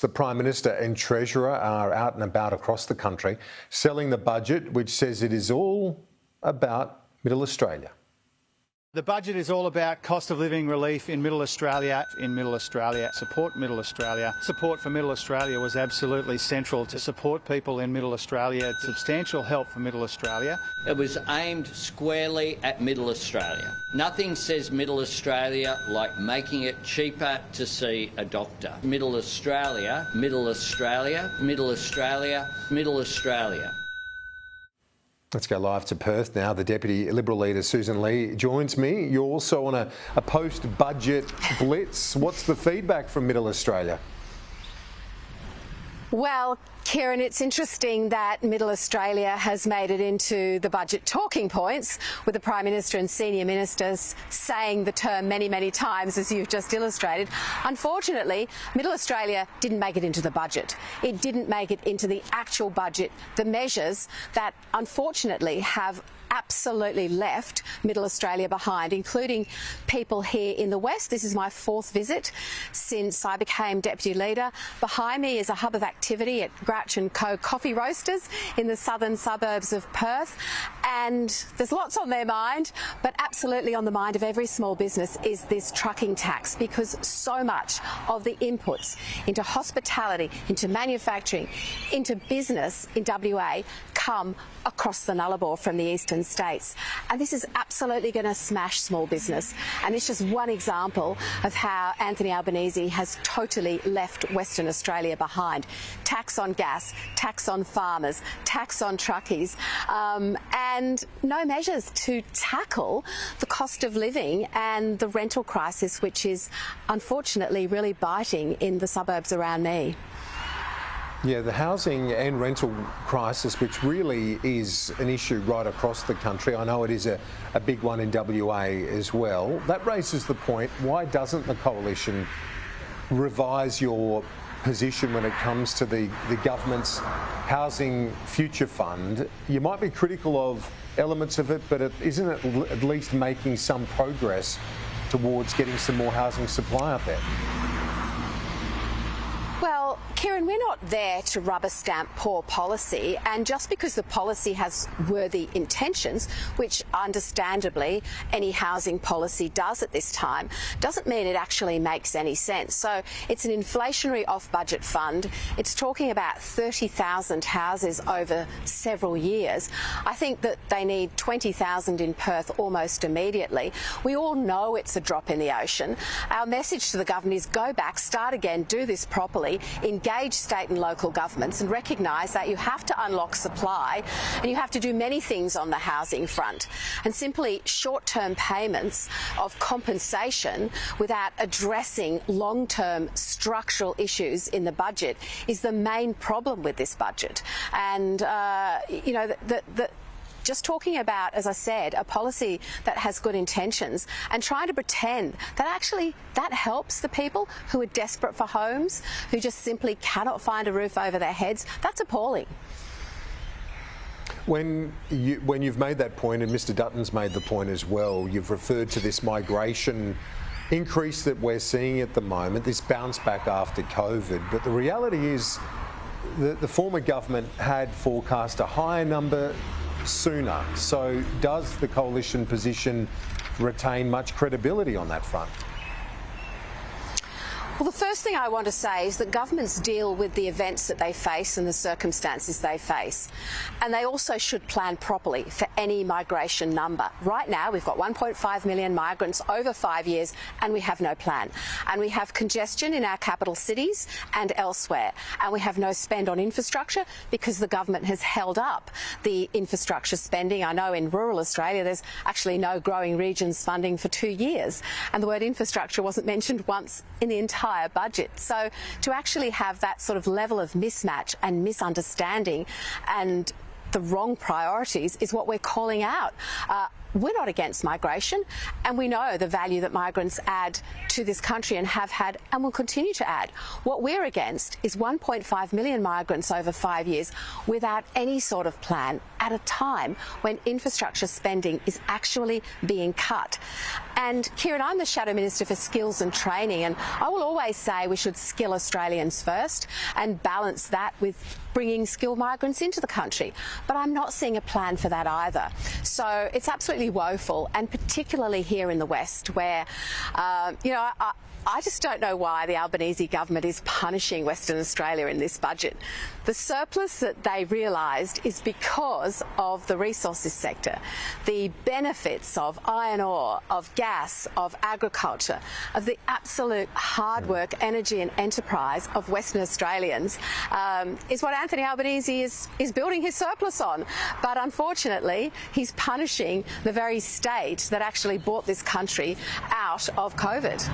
The Prime Minister and Treasurer are out and about across the country selling the budget, which says it is all about Middle Australia. The budget is all about cost of living relief in Middle Australia. Support Middle Australia. Support for Middle Australia was absolutely central to support people in Middle Australia. Substantial help for Middle Australia. It was aimed squarely at Middle Australia. Nothing says Middle Australia like making it cheaper to see a doctor. Middle Australia, Middle Australia, Middle Australia, Middle Australia. Let's go live to Perth now. The Deputy Liberal Leader Sussan Ley joins me. You're also on a post-budget blitz. What's the feedback from Middle Australia? Well, Kieran, it's interesting that Middle Australia has made it into the budget talking points, with the Prime Minister and senior ministers saying the term many, many times, as you've just illustrated. Unfortunately, Middle Australia didn't make it into the budget. It didn't make it into the actual budget, the measures that unfortunately have absolutely left Middle Australia behind, including people here in the West. This is my fourth visit since I became Deputy Leader. Behind me is a hub of activity at Grouch & Co coffee roasters in the southern suburbs of Perth, and there's lots on their mind, but absolutely on the mind of every small business is this trucking tax, because so much of the inputs into hospitality, into manufacturing, into business in WA come across the Nullarbor from the eastern states, and this is absolutely going to smash small business. And it's just one example of how Anthony Albanese has totally left Western Australia behind. Tax on gas, tax on farmers, tax on truckies, and no measures to tackle the cost of living and the rental crisis, which is unfortunately really biting in the suburbs around me. Yeah, the housing and rental crisis, which really is an issue right across the country. I know it is a big one in WA as well. That raises the point, why doesn't the Coalition revise your position when it comes to the government's Housing Future Fund? You might be critical of elements of it, but isn't it at least making some progress towards getting some more housing supply out there? Well, Kieran, we're not there to rubber stamp poor policy, and just because the policy has worthy intentions, which understandably any housing policy does at this time, doesn't mean it actually makes any sense. So it's an inflationary off-budget fund. It's talking about 30,000 houses over several years. I think that they need 20,000 in Perth almost immediately. We all know it's a drop in the ocean. Our message to the government is go back, start again, do this properly, engage state and local governments, and recognise that you have to unlock supply and you have to do many things on the housing front. And simply short-term payments of compensation without addressing long-term structural issues in the budget is the main problem with this budget. And, you know, just talking about, as I said, a policy that has good intentions and trying to pretend that actually that helps the people who are desperate for homes, who just simply cannot find a roof over their heads, that's appalling. When you've made that point, and Mr Dutton's made the point as well, you've referred to this migration increase that we're seeing at the moment, this bounce back after COVID, but the reality is that the former government had forecast a higher number sooner. So does the Coalition position retain much credibility on that front? Well, the first thing I want to say is that governments deal with the events that they face and the circumstances they face. And they also should plan properly for any migration number. Right now, we've got 1.5 million migrants over 5 years, and we have no plan. And we have congestion in our capital cities and elsewhere. And we have no spend on infrastructure because the government has held up the infrastructure spending. I know in rural Australia, there's actually no growing regions funding for 2 years. And the word infrastructure wasn't mentioned once in the entire budget. So to actually have that sort of level of mismatch and misunderstanding and the wrong priorities is what we're calling out. We're not against migration, and we know the value that migrants add to this country and have had and will continue to add. What we're against is 1.5 million migrants over 5 years without any sort of plan at a time when infrastructure spending is actually being cut. And Kieran, I'm the Shadow Minister for Skills and Training, and I will always say we should skill Australians first and balance that with bringing skilled migrants into the country. But I'm not seeing a plan for that either. So it's absolutely woeful, and particularly here in the West where, I just don't know why the Albanese government is punishing Western Australia in this budget. The surplus that they realised is because of the resources sector. The benefits of iron ore, of gas, of agriculture, of the absolute hard work, energy and enterprise of Western Australians is what Anthony Albanese is building his surplus on. But unfortunately, he's punishing the very state that actually brought this country out of COVID.